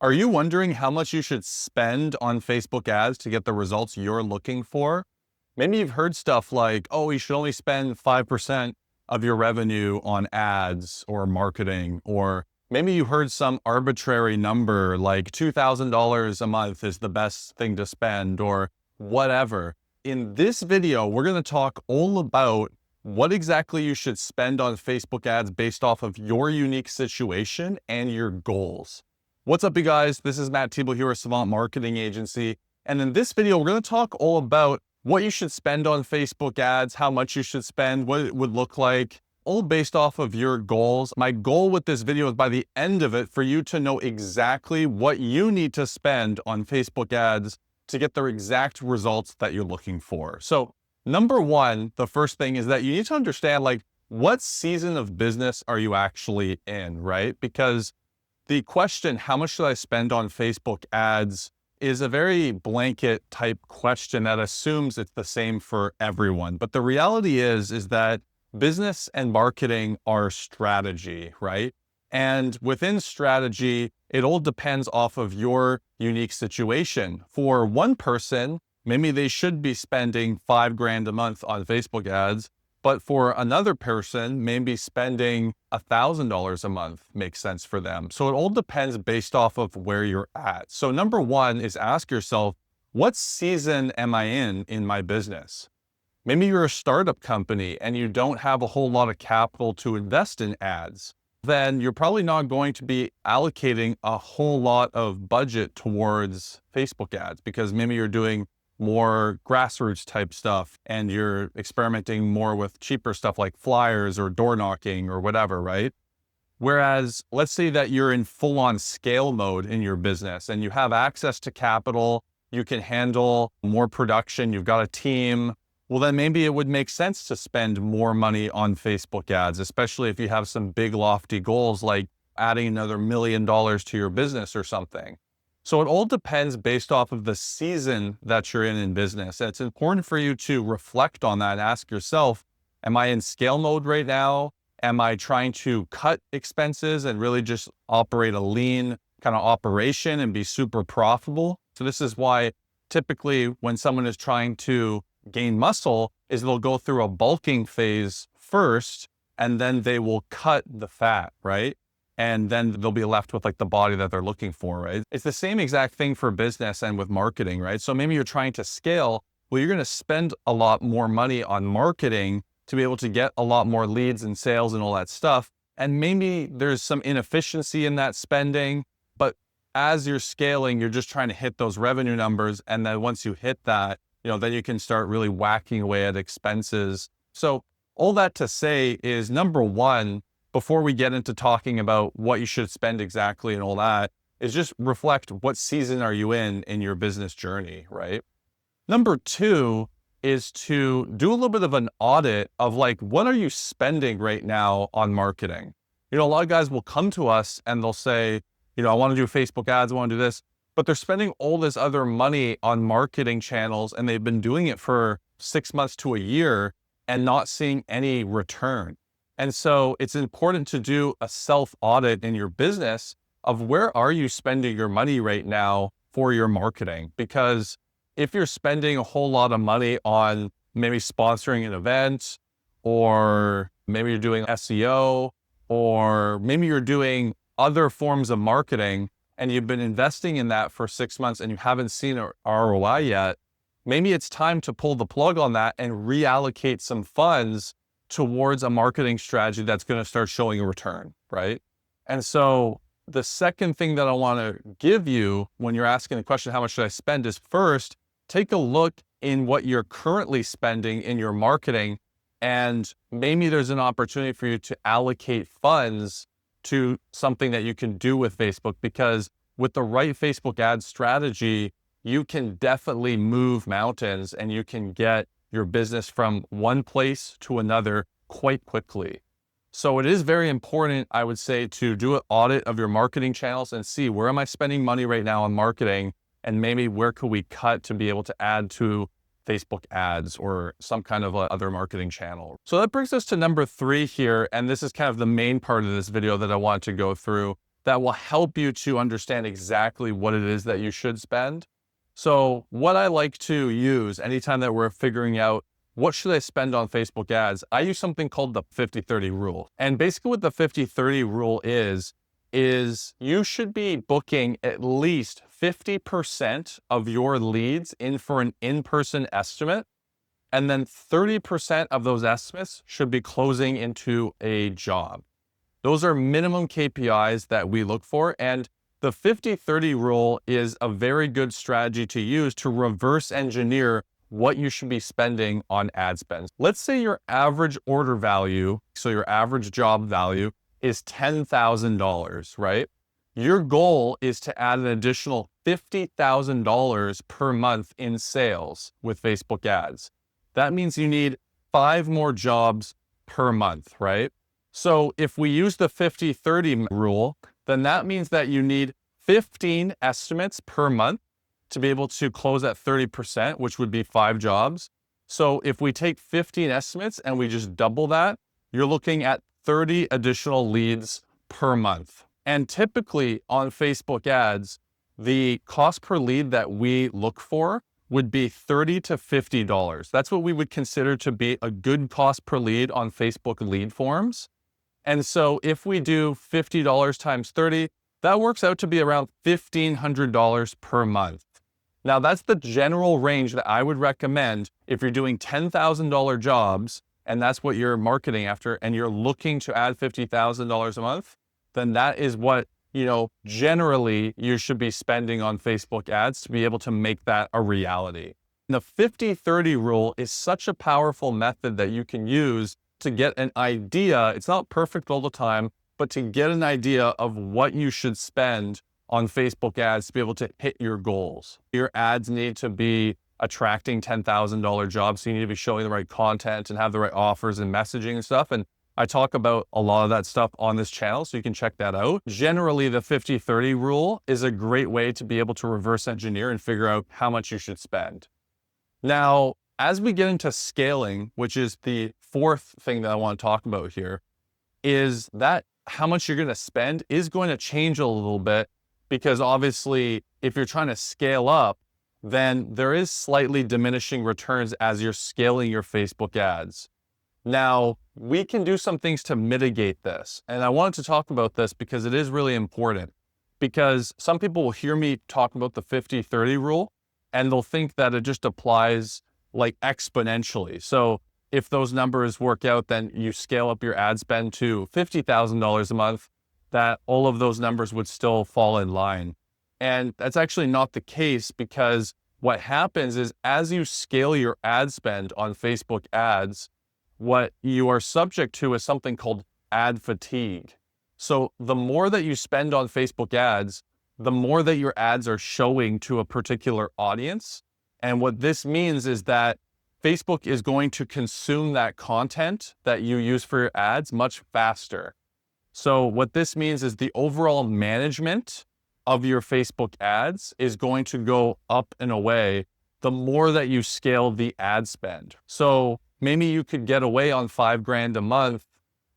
Are you wondering how much you should spend on Facebook ads to get the results you're looking for? Maybe you've heard stuff like, oh, you should only spend 5% of your revenue on ads or marketing, or maybe you heard some arbitrary number like $2,000 a month is the best thing to spend or whatever. In this video, we're going to talk all about what exactly you should spend on Facebook ads based off of your unique situation and your goals. What's up, you guys? This is Thibeau here at Savant Marketing Agency. And in this video, we're going to talk all about what you should spend on Facebook ads, how much you should spend, what it would look like, all based off of your goals. My goal with this video is by the end of it for you to know exactly what you need to spend on Facebook ads to get the exact results that you're looking for. So number one, the first thing is that you need to understand, like, what season of business are you actually in, right? Because the question, how much should I spend on Facebook ads, is a very blanket type question that assumes it's the same for everyone. But the reality is that business and marketing are strategy, right? And within strategy, it all depends off of your unique situation. For one person, maybe they should be spending $5,000 a month on Facebook ads. But for another person, maybe spending $1,000 a month makes sense for them. So it all depends based off of where you're at. So number one is ask yourself, what season am I in my business? Maybe you're a startup company and you don't have a whole lot of capital to invest in ads. Then you're probably not going to be allocating a whole lot of budget towards Facebook ads because maybe you're doing more grassroots type stuff and you're experimenting more with cheaper stuff like flyers or door knocking or whatever, right? Whereas let's say that you're in full on scale mode in your business and you have access to capital, you can handle more production, you've got a team. Well, then maybe it would make sense to spend more money on Facebook ads, especially if you have some big lofty goals like adding another $1 million to your business or something. So it all depends based off of the season that you're in business. And it's important for you to reflect on that and ask yourself, am I in scale mode right now? Am I trying to cut expenses and really just operate a lean kind of operation and be super profitable? So this is why typically when someone is trying to gain muscle is they'll go through a bulking phase first, and then they will cut the fat, right? And then they'll be left with like the body that they're looking for, right? It's the same exact thing for business and with marketing, right? So maybe you're trying to scale. Well, you're going to spend a lot more money on marketing to be able to get a lot more leads and sales and all that stuff. And maybe there's some inefficiency in that spending, but as you're scaling, you're just trying to hit those revenue numbers. And then once you hit that, then you can start really whacking away at expenses. So all that to say is, number one, before we get into talking about what you should spend exactly and all that, is just reflect what season are you in your business journey, right? Number two is to do a little bit of an audit of like, what are you spending right now on marketing? A lot of guys will come to us and they'll say, I want to do Facebook ads, I want to do this, but they're spending all this other money on marketing channels and they've been doing it for 6 months to a year and not seeing any return. And so it's important to do a self-audit in your business of where are you spending your money right now for your marketing? Because if you're spending a whole lot of money on maybe sponsoring an event, or maybe you're doing SEO, or maybe you're doing other forms of marketing and you've been investing in that for 6 months and you haven't seen an ROI yet, maybe it's time to pull the plug on that and reallocate some funds towards a marketing strategy that's going to start showing a return, right? And so the second thing that I want to give you when you're asking the question, how much should I spend, is first, take a look in what you're currently spending in your marketing. And maybe there's an opportunity for you to allocate funds to something that you can do with Facebook, because with the right Facebook ad strategy, you can definitely move mountains and you can get your business from one place to another quite quickly. So it is very important, I would say, to do an audit of your marketing channels and see, where am I spending money right now on marketing? And maybe where could we cut to be able to add to Facebook ads or some kind of other marketing channel. So that brings us to number three here. And this is kind of the main part of this video that I want to go through. that will help you to understand exactly what it is that you should spend. So what I like to use anytime that we're figuring out what should I spend on Facebook ads, I use something called the 50-30 rule. And basically what the 50-30 rule is you should be booking at least 50% of your leads in for an in-person estimate. And then 30% of those estimates should be closing into a job. Those are minimum KPIs that we look for. And the 50-30 rule is a very good strategy to use to reverse engineer what you should be spending on ad spend. Let's say your average order value, so your average job value is $10,000, right? Your goal is to add an additional $50,000 per month in sales with Facebook ads. That means you need 5 more jobs per month, right? So if we use the 50-30 rule, then that means that you need 15 estimates per month to be able to close at 30%, which would be 5 jobs. So if we take 15 estimates and we just double that, you're looking at 30 additional leads per month. And typically on Facebook ads, the cost per lead that we look for would be $30 to $50. That's what we would consider to be a good cost per lead on Facebook lead forms. And so if we do $50 times 30, that works out to be around $1,500 per month. Now that's the general range that I would recommend if you're doing $10,000 jobs and that's what you're marketing after and you're looking to add $50,000 a month, then that is what, generally you should be spending on Facebook ads to be able to make that a reality. And the 50-30 rule is such a powerful method that you can use to get an idea. It's not perfect all the time, but to get an idea of what you should spend on Facebook ads to be able to hit your goals. Your ads need to be attracting $10,000 jobs. So you need to be showing the right content and have the right offers and messaging and stuff. And I talk about a lot of that stuff on this channel, so you can check that out. Generally, the 50-30 rule is a great way to be able to reverse engineer and figure out how much you should spend. Now, as we get into scaling, which is the fourth thing that I want to talk about here, is that how much you're going to spend is going to change a little bit, because obviously if you're trying to scale up, then there is slightly diminishing returns as you're scaling your Facebook ads. Now, we can do some things to mitigate this. And I wanted to talk about this because it is really important, because some people will hear me talk about the 50-30 rule and they'll think that it just applies like exponentially. So if those numbers work out, then you scale up your ad spend to $50,000 a month, that all of those numbers would still fall in line. And that's actually not the case, because what happens is as you scale your ad spend on Facebook ads, what you are subject to is something called ad fatigue. So the more that you spend on Facebook ads, the more that your ads are showing to a particular audience. And what this means is that Facebook is going to consume that content that you use for your ads much faster. So what this means is the overall management of your Facebook ads is going to go up and away the more that you scale the ad spend. So maybe you could get away on $5,000 a month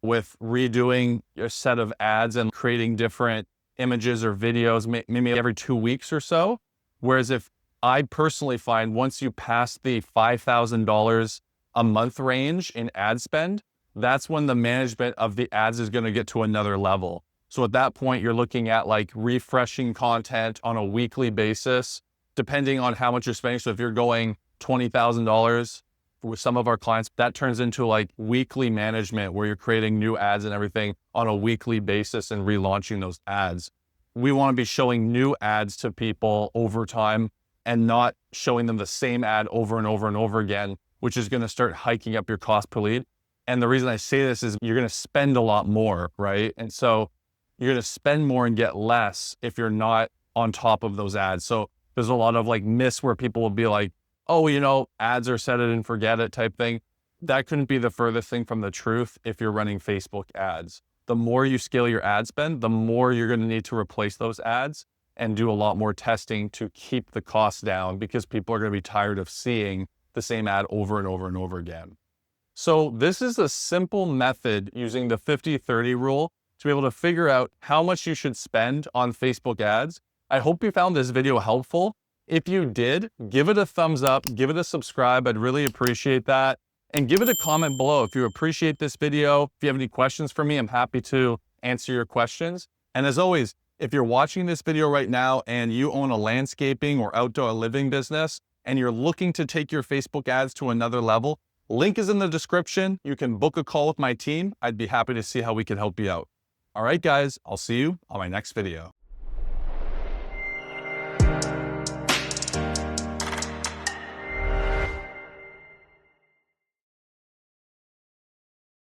with redoing your set of ads and creating different images or videos, maybe every 2 weeks or so. Whereas if I personally find once you pass the $5,000 a month range in ad spend, that's when the management of the ads is going to get to another level. So at that point, you're looking at like refreshing content on a weekly basis, depending on how much you're spending. So if you're going $20,000 with some of our clients, that turns into like weekly management where you're creating new ads and everything on a weekly basis and relaunching those ads. We want to be showing new ads to people over time and not showing them the same ad over and over and over again, which is going to start hiking up your cost per lead. And the reason I say this is you're going to spend a lot more, right? And so you're going to spend more and get less if you're not on top of those ads. So there's a lot of like myths where people will be like, oh, ads are set it and forget it type thing. That couldn't be the furthest thing from the truth if you're running Facebook ads. The more you scale your ad spend, the more you're going to need to replace those ads and do a lot more testing to keep the costs down, because people are going to be tired of seeing the same ad over and over and over again. So this is a simple method using the 50-30 rule to be able to figure out how much you should spend on Facebook ads. I hope you found this video helpful. If you did, give it a thumbs up, give it a subscribe. I'd really appreciate that. And give it a comment below if you appreciate this video. If you have any questions for me, I'm happy to answer your questions. And as always, if you're watching this video right now and you own a landscaping or outdoor living business and you're looking to take your Facebook ads to another level, link is in the description. You can book a call with my team. I'd be happy to see how we can help you out. All right, guys, I'll see you on my next video.